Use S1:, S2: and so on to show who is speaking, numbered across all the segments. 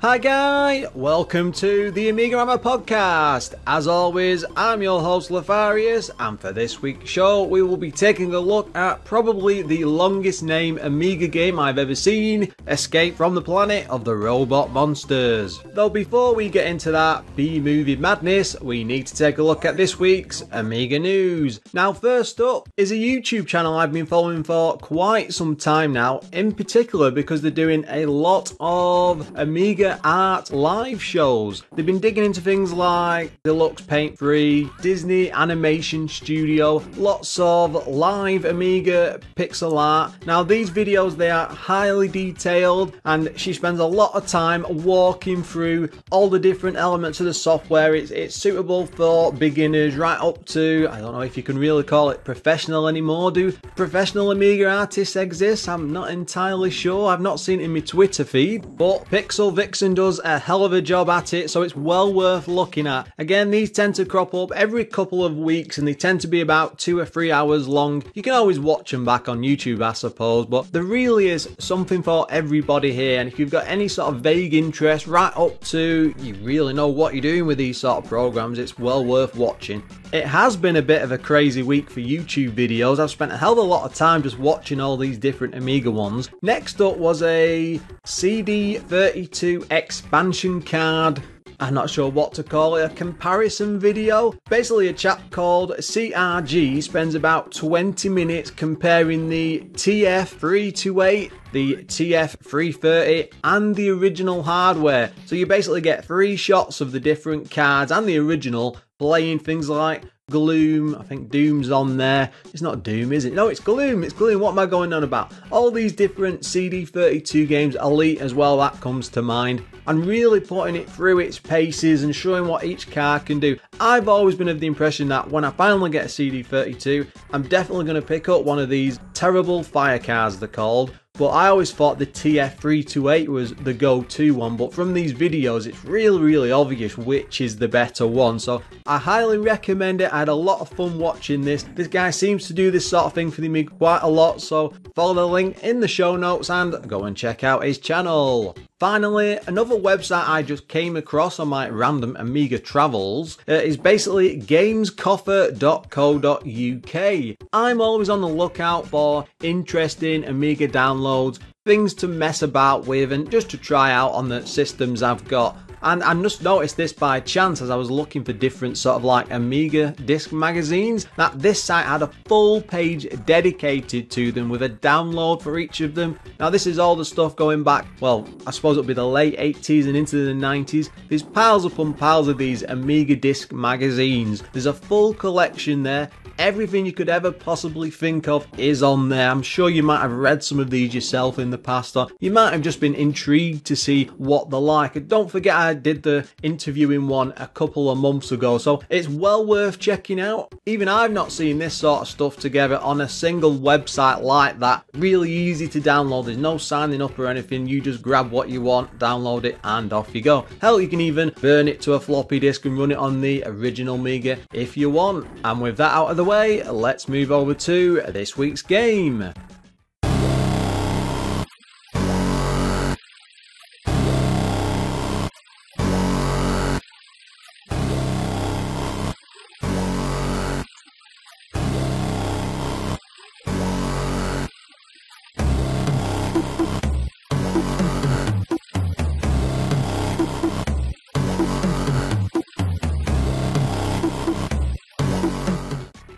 S1: Hi guy, welcome to the AMIGArama podcast. As always, I'm your host Lorfarius, and for this week's show we will be taking a look at probably the longest named Amiga game I've ever seen, Escape from the Planet of the Robot Monsters. Though before we get into that B-movie madness, we need to take a look at this week's Amiga news. Now first up is a YouTube channel I've been following for quite some time now, in particular because they're doing a lot of Amiga art live shows. They've been digging into things like Deluxe Paint Free, Disney Animation Studio, lots of live Amiga pixel art. Now these videos, they are highly detailed and she spends a lot of time walking through all the different elements of the software. It's suitable for beginners right up to, I don't know if you can really call it professional anymore. Do professional Amiga artists exist? I'm not entirely sure. I've not seen it in my Twitter feed, but Pixel Vixen does a hell of a job at it, so it's well worth looking at. Again, these tend to crop up every couple of weeks and they tend to be about 2 or 3 hours long. You can always watch them back on YouTube, I suppose, but there really is something for everybody here, and if you've got any sort of vague interest right up to you really know what you're doing with these sort of programs, it's well worth watching. It has been a bit of a crazy week for YouTube videos. I've spent a hell of a lot of time just watching all these different Amiga ones. Next up was a CD32 expansion card. I'm not sure what to call it, a comparison video. Basically a chap called CRG spends about 20 minutes comparing the TF328, the TF330 and the original hardware. So you basically get 3 shots of the different cards and the original playing things like Gloom. I think Doom's on there. It's not Doom, is it? No, it's Gloom. It's Gloom. What am I going on about? All these different CD32 games, Elite as well, that comes to mind. And really putting it through its paces and showing what each card can do. I've always been of the impression that when I finally get a CD32, I'm definitely going to pick up one of these Terrible Firecards, they're called. But I always thought the TF328 was the go-to one, but from these videos it's really obvious which is the better one, so I highly recommend it. I had a lot of fun watching this. This guy seems to do this sort of thing for the Amiga quite a lot, so follow the link in the show notes and go and check out his channel. Finally, another website I just came across on my random Amiga travels is basically gamescoffer.co.uk. I'm always on the lookout for interesting Amiga downloads, things to mess about with and just to try out on the systems I've got. And I just noticed this by chance as I was looking for different sort of like Amiga disc magazines, that this site had a full page dedicated to them with a download for each of them. Now this is all the stuff going back, well, I suppose it'll be the late 80s and into the 90s. There's piles upon piles of these Amiga disc magazines. There's a full collection there. Everything you could ever possibly think of is on there. I'm sure you might have read some of these yourself in the past, or you might have just been intrigued to see what they're like. And don't forget, I did the interviewing one a couple of months ago, so it's well worth checking out. Even I've not seen this sort of stuff together on a single website like that. Really easy to download. There's no signing up or anything. You just grab what you want, download it, and off you go. Hell, you can even burn it to a floppy disk and run it on the original Amiga if you want. And with that out of the way, let's move over to this week's game.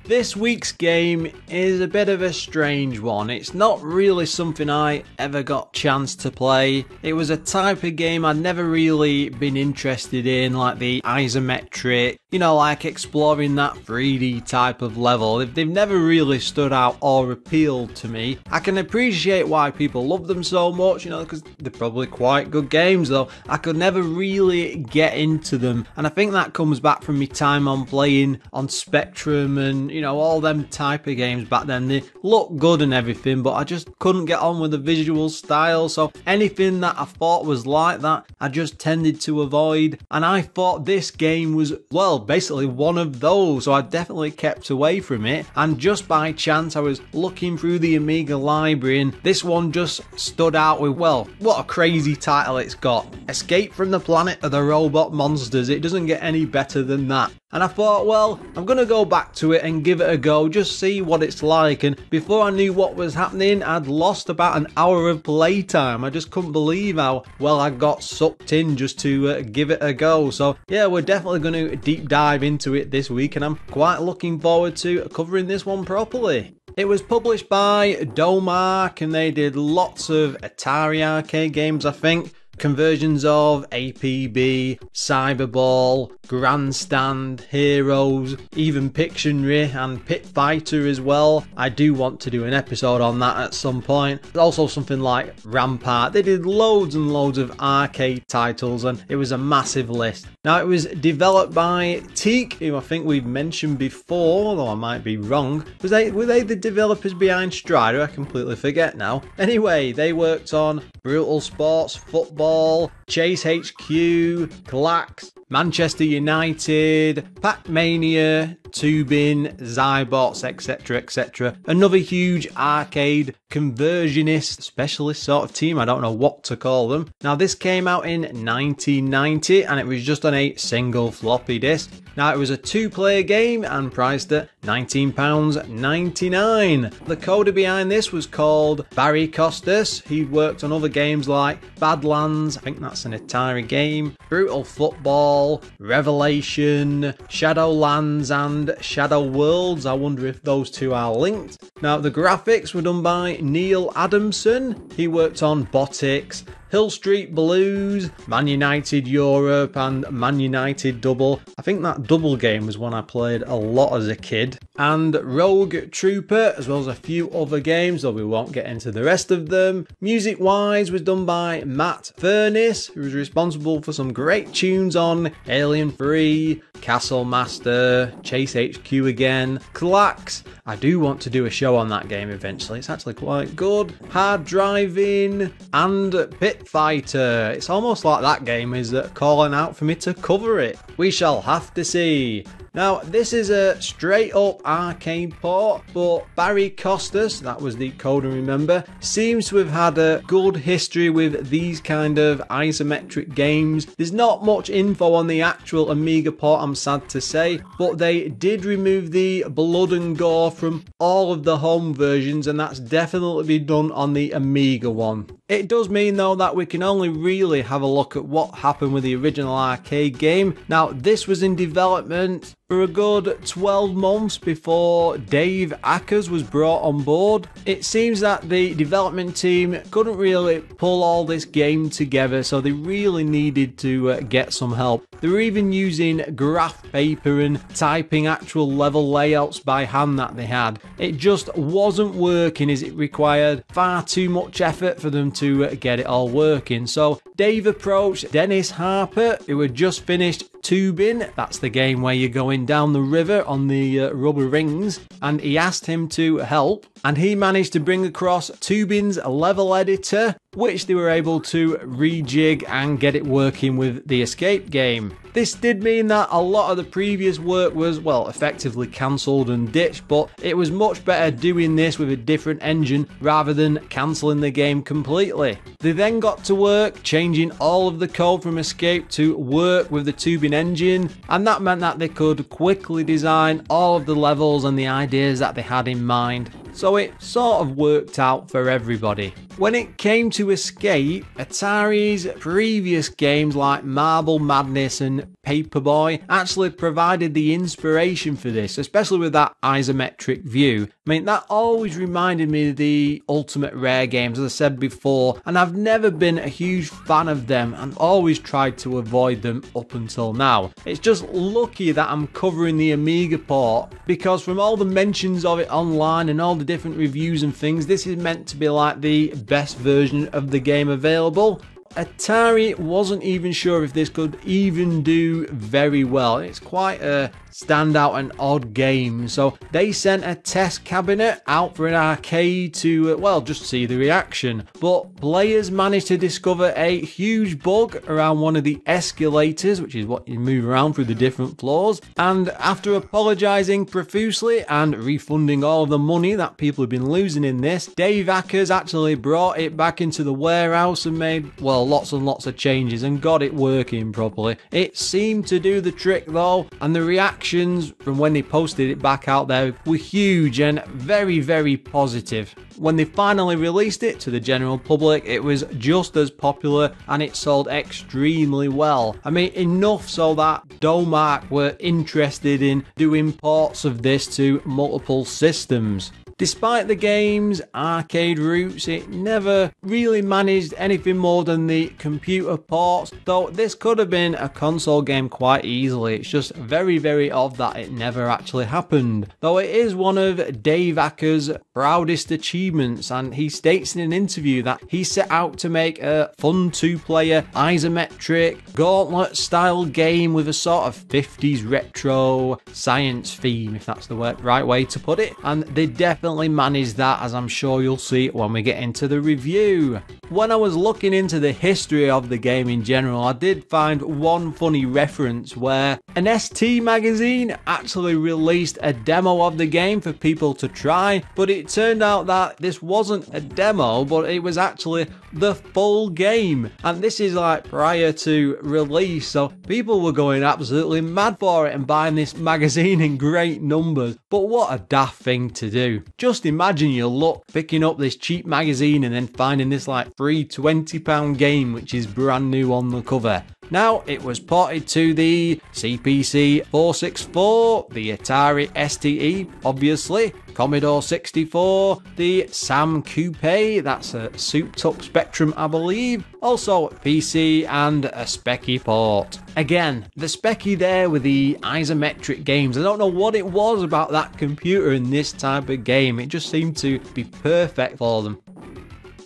S1: This week's game is a bit of a strange one. It's not really something I ever got a chance to play. It was a type of game I'd never really been interested in, like the isometric, you know, like exploring that 3D type of level. They've never really stood out or appealed to me. I can appreciate why people love them so much, you know, because they're probably quite good games, though I could never really get into them. And I think that comes back from my time on playing on Spectrum and, you know, all them type of games back then. They look good and everything, but I just couldn't get on with the visual style, so anything that I thought was like that I just tended to avoid. And I thought this game was, well, basically one of those, so I definitely kept away from it. And just by chance I was looking through the Amiga library and this one just stood out with, well, what a crazy title it's got. Escape from the Planet of the Robot Monsters. It doesn't get any better than that. And I thought, well, I'm going to go back to it and give it a go, just see what it's like. And before I knew what was happening, I'd lost about an hour of playtime. I just couldn't believe how well I got sucked in just to give it a go. So yeah, we're definitely going to deep dive into it this week, and I'm quite looking forward to covering this one properly. It was published by Domark, and they did lots of Atari arcade games, I think. Conversions of APB, Cyberball, Grandstand, Heroes, even Pictionary and Pit Fighter as well. I do want to do an episode on that at some point. Also something like Rampart. They did loads and loads of arcade titles, and it was a massive list. Now, it was developed by Teak, who I think we've mentioned before, although I might be wrong. Were they the developers behind Strider? I completely forget now. Anyway, they worked on Brutal Sports, Football, Chase HQ, Clax, Manchester United, Pac-Mania, Tubin, Zybots, etc, etc. Another huge arcade conversionist specialist sort of team. I don't know what to call them. Now, this came out in 1990 and it was just on a single floppy disk. Now, it was a 2-player game and priced at £19.99. The coder behind this was called Barry Costas. He worked on other games like Badlands, I think that's an Atari game, Brutal Football, Revelation, Shadowlands and Shadow Worlds. I wonder if those two are linked. Now, the graphics were done by Neil Adamson. He worked on Botix, Hill Street Blues, Man United Europe and Man United Double. I think that Double game was one I played a lot as a kid. And Rogue Trooper, as well as a few other games, though we won't get into the rest of them. Music wise was done by Matt Furniss, who was responsible for some great tunes on Alien 3, Castle Master, Chase HQ again, Clax. I do want to do a show on that game eventually. It's actually quite good. Hard Driving and Pit Fighter. It's almost like that game is calling out for me to cover it. We shall have to see. Now, this is a straight up arcade port, but Barry Costas, that was the coder, remember, seems to have had a good history with these kind of isometric games. There's not much info on the actual Amiga port, I'm sad to say, but they did remove the blood and gore from all of the home versions, and that's definitely been done on the Amiga one. It does mean though that we can only really have a look at what happened with the original arcade game. Now, this was in development for a good 12 months before Dave Ackers was brought on board. It seems that the development team couldn't really pull all this game together, so they really needed to get some help. They were even using graph paper and typing actual level layouts by hand that they had. It just wasn't working, as it required far too much effort for them to get it all working. So Dave approached Dennis Harper, who had just finished Tubin. That's the game where you're going down the river on the rubber rings, and he asked him to help, and he managed to bring across Tubin's level editor, which they were able to rejig and get it working with the escape game. This did mean that a lot of the previous work was, well, effectively cancelled and ditched, but it was much better doing this with a different engine rather than cancelling the game completely. They then got to work changing all of the code from Escape to work with the Tubin engine, and that meant that they could quickly design all of the levels and the ideas that they had in mind. So it sort of worked out for everybody. When it came to Escape, Atari's previous games like Marble Madness and Paperboy actually provided the inspiration for this, especially with that isometric view. I mean, that always reminded me of the Ultimate Rare games, as I said before, and I've never been a huge fan of them and always tried to avoid them up until now. It's just lucky that I'm covering the Amiga port, because from all the mentions of it online and all the different reviews and things, this is meant to be like the best version of the game available. Atari wasn't even sure if this could even do very well. It's quite a standout and odd games. So they sent a test cabinet out for an arcade to, well, just see the reaction. But players managed to discover a huge bug around one of the escalators, which is what you move around through the different floors. And after apologising profusely and refunding all of the money that people have been losing in this, Dave Ackers actually brought it back into the warehouse and made, well, lots and lots of changes and got it working properly. It seemed to do the trick though, and the reactions from when they posted it back out there were huge and very, very positive. When they finally released it to the general public, it was just as popular and it sold extremely well. I mean, enough so that Domark were interested in doing ports of this to multiple systems. Despite the game's arcade roots, it never really managed anything more than the computer ports, though this could have been a console game quite easily. It's just very, very odd that it never actually happened. Though it is one of Dave Ackers' proudest achievements, and he states in an interview that he set out to make a fun two-player isometric gauntlet style game with a sort of 50s retro science theme, if that's the right way to put it, and they definitely managed that, as I'm sure you'll see when we get into the review. When I was looking into the history of the game in general, I did find one funny reference where an ST magazine actually released a demo of the game for people to try, but it turned out that this wasn't a demo, but it was actually the full game, and this is like prior to release, so people were going absolutely mad for it and buying this magazine in great numbers. But what a daft thing to do. Just imagine your luck picking up this cheap magazine and then finding this like free £20 game which is brand new on the cover. Now, it was ported to the CPC 464, the Atari STE, obviously, Commodore 64, the Sam Coupe, that's a souped-up Spectrum, I believe, also PC and a Specky port. Again, the Specky there with the isometric games, I don't know what it was about that computer in this type of game, it just seemed to be perfect for them.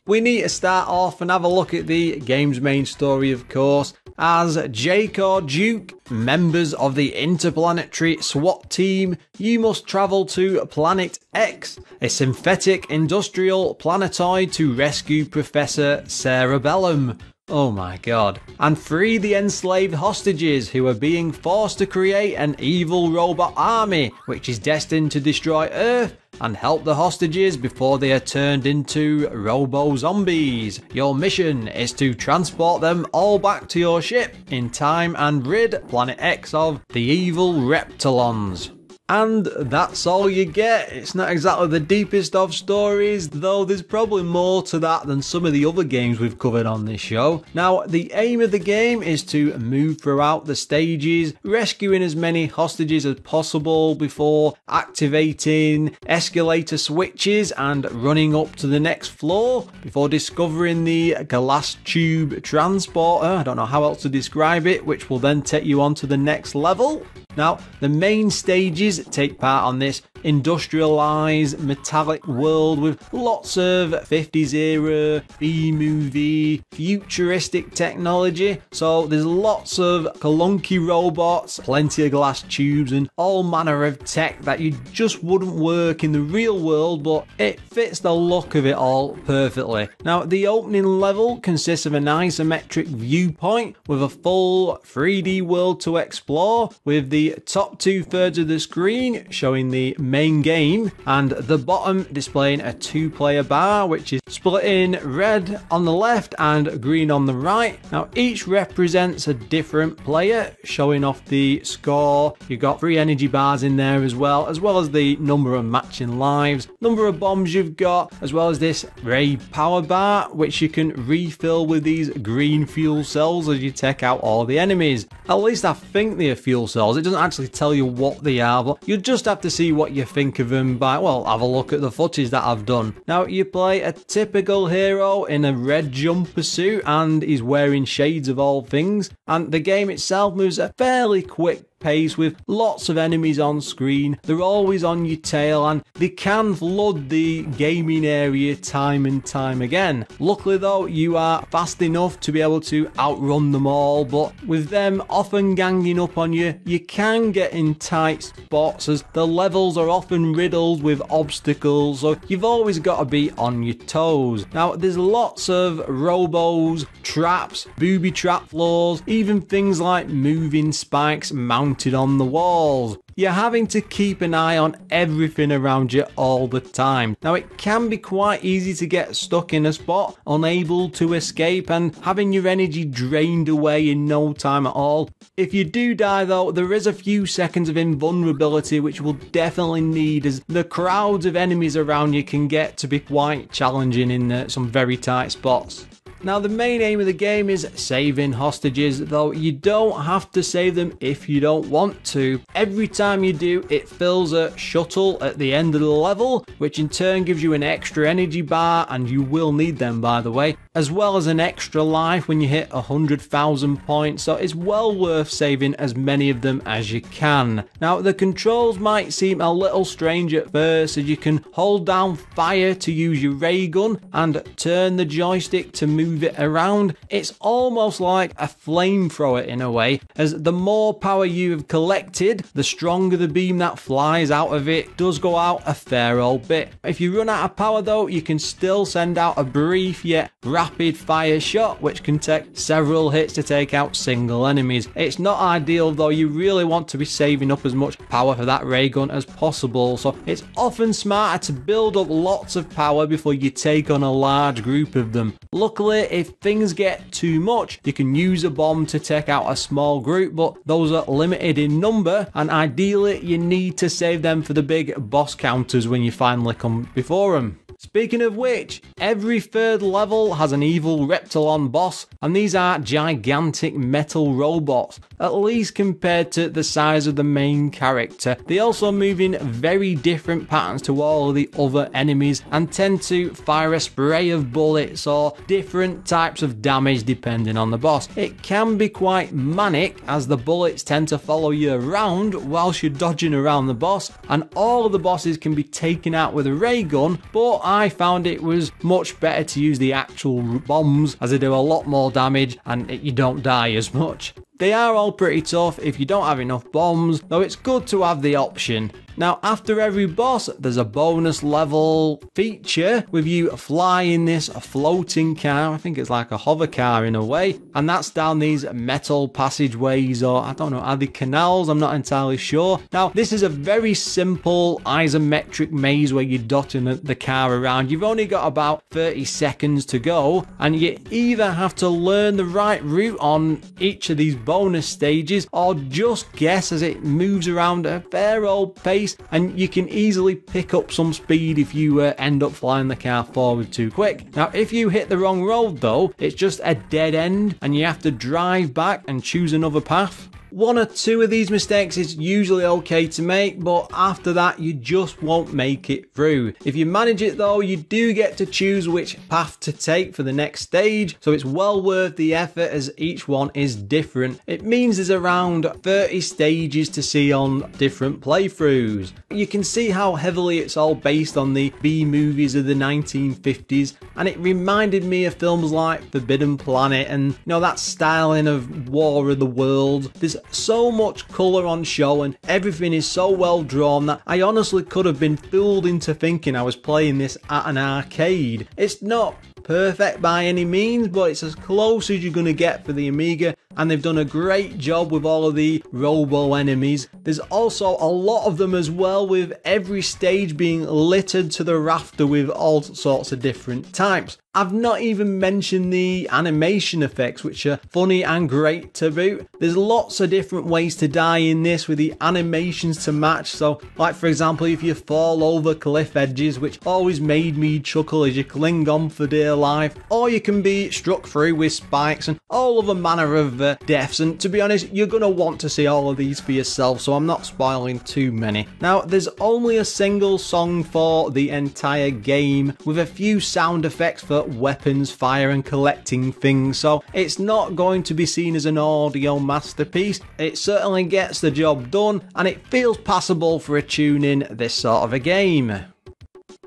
S1: We need to start off and have a look at the game's main story, of course, as Jake or Duke, members of the interplanetary SWAT team, you must travel to Planet X, a synthetic industrial planetoid, to rescue Professor Cerebellum. Oh my god. And free the enslaved hostages who are being forced to create an evil robot army which is destined to destroy Earth and help the hostages before they are turned into robo-zombies. Your mission is to transport them all back to your ship in time and rid Planet X of the evil Reptilons. And that's all you get. It's not exactly the deepest of stories, though there's probably more to that than some of the other games we've covered on this show. Now, the aim of the game is to move throughout the stages, rescuing as many hostages as possible before activating escalator switches and running up to the next floor before discovering the glass tube transporter, I don't know how else to describe it, which will then take you on to the next level. Now, the main stages take part on this industrialized metallic world with lots of 50s era B-movie futuristic technology, so there's lots of clunky robots, plenty of glass tubes and all manner of tech that you just wouldn't work in the real world, but it fits the look of it all perfectly. Now, the opening level consists of an isometric viewpoint with a full 3D world to explore, with the top 2/3 of the screen showing the main game and the bottom displaying a 2-player bar which is split in red on the left and green on the right. Now, each represents a different player, showing off the score. You've got 3 energy bars in there as well as the number of matching lives, number of bombs you've got, as well as this ray power bar which you can refill with these green fuel cells as you take out all the enemies. At least I think they are fuel cells. It doesn't actually tell you what they are, but you just have to see what you think of them by, well, have a look at the footage that I've done. Now, you play a typical hero in a red jumper suit and he's wearing shades of all things, and the game itself moves at a fairly quick pace with lots of enemies on screen. They're always on your tail and they can flood the gaming area time and time again. Luckily though, you are fast enough to be able to outrun them all, but with them often ganging up on you, you can get in tight spots as the levels are often riddled with obstacles, so you've always got to be on your toes. Now there's lots of robos, traps, booby trap floors, even things like moving spikes mounted on the walls. You're having to keep an eye on everything around you all the time. Now it can be quite easy to get stuck in a spot, unable to escape and having your energy drained away in no time at all. If you do die though, there is a few seconds of invulnerability which we'll definitely need, as the crowds of enemies around you can get to be quite challenging in some very tight spots. Now the main aim of the game is saving hostages, though you don't have to save them if you don't want to. Every time you do, it fills a shuttle at the end of the level, which in turn gives you an extra energy bar, and you will need them by the way, as well as an extra life when you hit 100,000 points, so it's well worth saving as many of them as you can. Now the controls might seem a little strange at first, as you can hold down fire to use your ray gun and turn the joystick to move it around. It's almost like a flamethrower in a way, as the more power you have collected, the stronger the beam that flies out of it does go out a fair old bit. If you run out of power though, you can still send out a brief yet rapid fire shot, which can take several hits to take out single enemies. It's not ideal though, you really want to be saving up as much power for that ray gun as possible, so it's often smarter to build up lots of power before you take on a large group of them. Luckily, if things get too much, you can use a bomb to take out a small group, but those are limited in number, and ideally you need to save them for the big boss counters when you finally come before them. Speaking of which, every third level has an evil Reptilon boss, and these are gigantic metal robots, at least compared to the size of the main character. They also move in very different patterns to all of the other enemies and tend to fire a spray of bullets or different types of damage depending on the boss. It can be quite manic, as the bullets tend to follow you around whilst you're dodging around the boss, and all of the bosses can be taken out with a ray gun, but I found it was much better to use the actual bombs, as they do a lot more damage and you don't die as much. They are all pretty tough if you don't have enough bombs, though it's good to have the option. Now after every boss, there's a bonus level feature with you flying this floating car. I think it's like a hover car in a way, and that's down these metal passageways, or I don't know, are they canals? I'm not entirely sure. Now this is a very simple isometric maze where you're dotting the car around. You've only got about 30 seconds to go, and you either have to learn the right route on each of these bonus stages, or just guess as it moves around at a fair old pace, and you can easily pick up some speed if you end up flying the car forward too quick. Now if you hit the wrong road though, it's just a dead end and you have to drive back and choose another path. One or two of these mistakes is usually okay to make, but after that you just won't make it through. If you manage it though, you do get to choose which path to take for the next stage, so it's well worth the effort as each one is different. It means there's around 30 stages to see on different playthroughs. You can see how heavily it's all based on the B-movies of the 1950s, and it reminded me of films like Forbidden Planet and that styling of War of the Worlds. There's so much colour on show and everything is so well drawn that I honestly could have been fooled into thinking I was playing this at an arcade. It's not perfect by any means, but it's as close as you're going to get for the Amiga, and they've done a great job with all of the robo enemies. There's also a lot of them as well, with every stage being littered to the rafter with all sorts of different types. I've not even mentioned the animation effects, which are funny and great to boot. There's lots of different ways to die in this with the animations to match. So like for example, if you fall over cliff edges, which always made me chuckle as you cling on for dear life, or you can be struck through with spikes and all other manner of deaths. And to be honest, you're going to want to see all of these for yourself, so I'm not spoiling too many. Now there's only a single song for the entire game, with a few sound effects for for weapons fire and collecting things, so it's not going to be seen as an audio masterpiece. It certainly gets the job done, and it feels passable for a tune-in this sort of a game.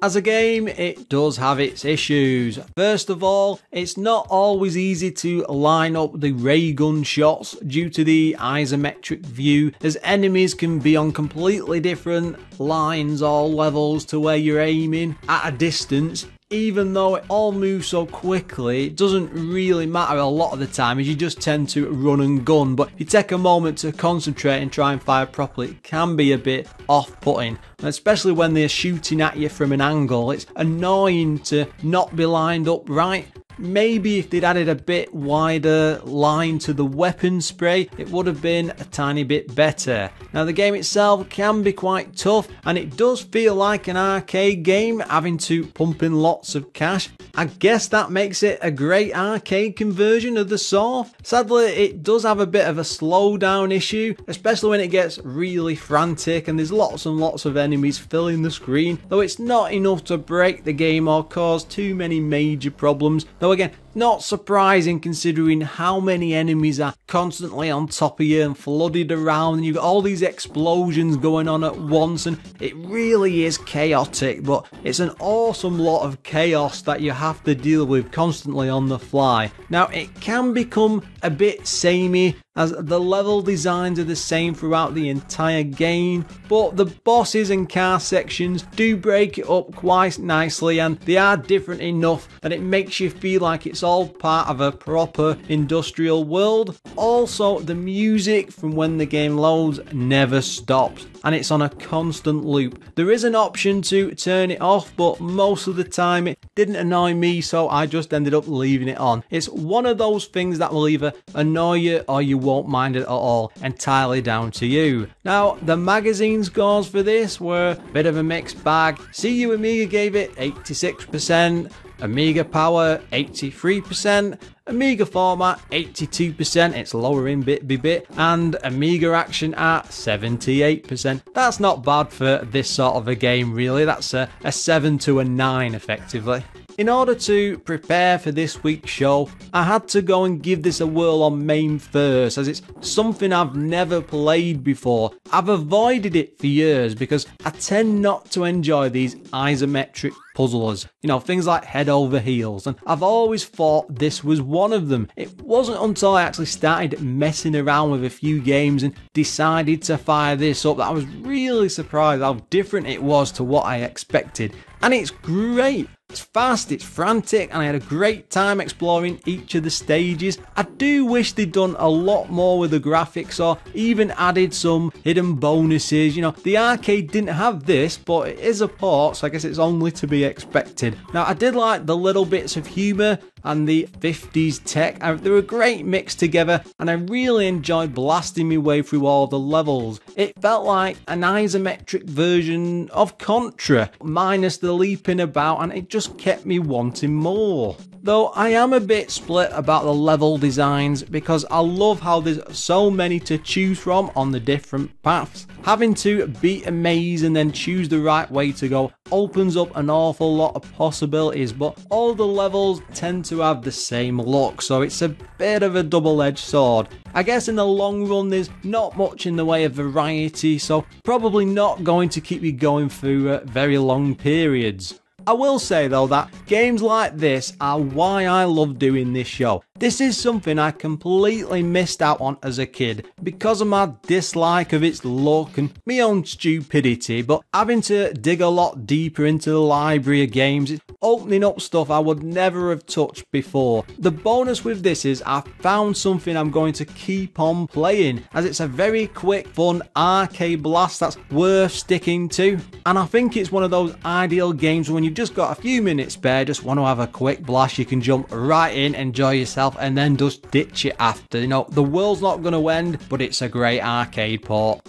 S1: As a game, it does have its issues. First of all, it's not always easy to line up the ray gun shots due to the isometric view, as enemies can be on completely different lines or levels to where you're aiming at a distance. Even though it all moves so quickly, it doesn't really matter a lot of the time, as you just tend to run and gun. But if you take a moment to concentrate and try and fire properly, it can be a bit off-putting. Especially when they're shooting at you from an angle, it's annoying to not be lined up right. Maybe if they'd added a bit wider line to the weapon spray, it would have been a tiny bit better. Now the game itself can be quite tough, and it does feel like an arcade game, having to pump in lots of cash. I guess that makes it a great arcade conversion of the sort. Sadly, it does have a bit of a slowdown issue, especially when it gets really frantic and there's lots and lots of enemies filling the screen, though it's not enough to break the game or cause too many major problems. Though again, not surprising considering how many enemies are constantly on top of you and flooded around, and you've got all these explosions going on at once, and it really is chaotic, but it's an awesome lot of chaos that you have to deal with constantly on the fly. Now it can become a bit samey, as the level designs are the same throughout the entire game, but the bosses and car sections do break it up quite nicely, and they are different enough that it makes you feel like it's all part of a proper industrial world. Also, the music from when the game loads never stops, and it's on a constant loop. There is an option to turn it off, but most of the time it didn't annoy me, so I just ended up leaving it on. It's one of those things that will either annoy you or you won't mind it at all, entirely down to you. Now, the magazine scores for this were a bit of a mixed bag. CU Amiga gave it 86%, Amiga Power 83%, Amiga Format 82%, it's lower in bit by bit, and Amiga Action at 78%. That's not bad for this sort of a game really, that's a 7 to a 9 effectively. In order to prepare for this week's show, I had to go and give this a whirl on MAME first, as it's something I've never played before. I've avoided it for years because I tend not to enjoy these isometric puzzlers, you know, things like head over heels, and I've always thought this was one of them. It wasn't until I actually started messing around with a few games and decided to fire this up that I was really surprised how different it was to what I expected. And it's great. It's fast, it's frantic, and I had a great time exploring each of the stages. I do wish they'd done a lot more with the graphics, or even added some hidden bonuses. You know, the arcade didn't have this, but it is a port, so I guess it's only to be expected. Now, I did like the little bits of humour and the 50s tech. They were a great mix together, and I really enjoyed blasting my way through all the levels. It felt like an isometric version of Contra, minus the leaping about, and it just kept me wanting more. Though I am a bit split about the level designs, because I love how there's so many to choose from on the different paths. Having to beat a maze and then choose the right way to go opens up an awful lot of possibilities, but all the levels tend to have the same look, so it's a bit of a double-edged sword. I guess in the long run there's not much in the way of variety, so probably not going to keep you going through very long periods. I will say though that games like this are why I love doing this show. This is something I completely missed out on as a kid because of my dislike of its look and my own stupidity, but having to dig a lot deeper into the library of games, it's opening up stuff I would never have touched before. The bonus with this is I found something I'm going to keep on playing, as it's a very quick, fun arcade blast that's worth sticking to. And I think it's one of those ideal games when you've just got a few minutes spare, just want to have a quick blast, you can jump right in, enjoy yourself, and then just ditch it after. You know, the world's not going to end, but it's a great arcade port.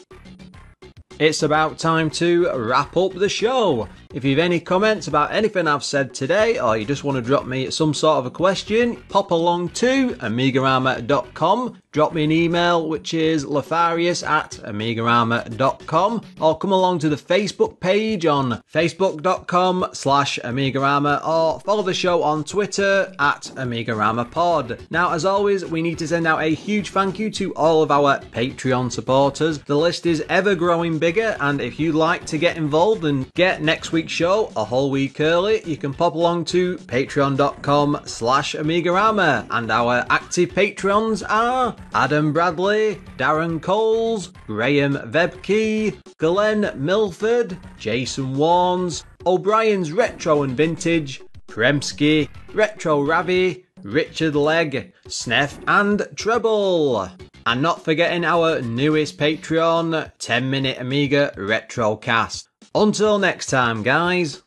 S1: It's about time to wrap up the show. If you have any comments about anything I've said today, or you just want to drop me some sort of a question, pop along to AMIGArama.com. Drop me an email, which is Lorfarius@AMIGArama.com, or come along to the Facebook page on facebook.com/AMIGArama, or follow the show on Twitter @AMIGAramaPod. Now, as always, we need to send out a huge thank you to all of our Patreon supporters. The list is ever growing bigger, and if you'd like to get involved and get next week's show a whole week early, you can pop along to patreon.com/AMIGArama. And our active Patreons are Adam Bradley, Darren Coles, Graham Vebke, Glenn Milford, Jason Warnes, O'Brien's Retro and Vintage, Kremsky, Retro Ravi, Richard Legg, Sneff and Treble. And not forgetting our newest Patreon, 10 Minute Amiga Retrocast. Until next time, guys.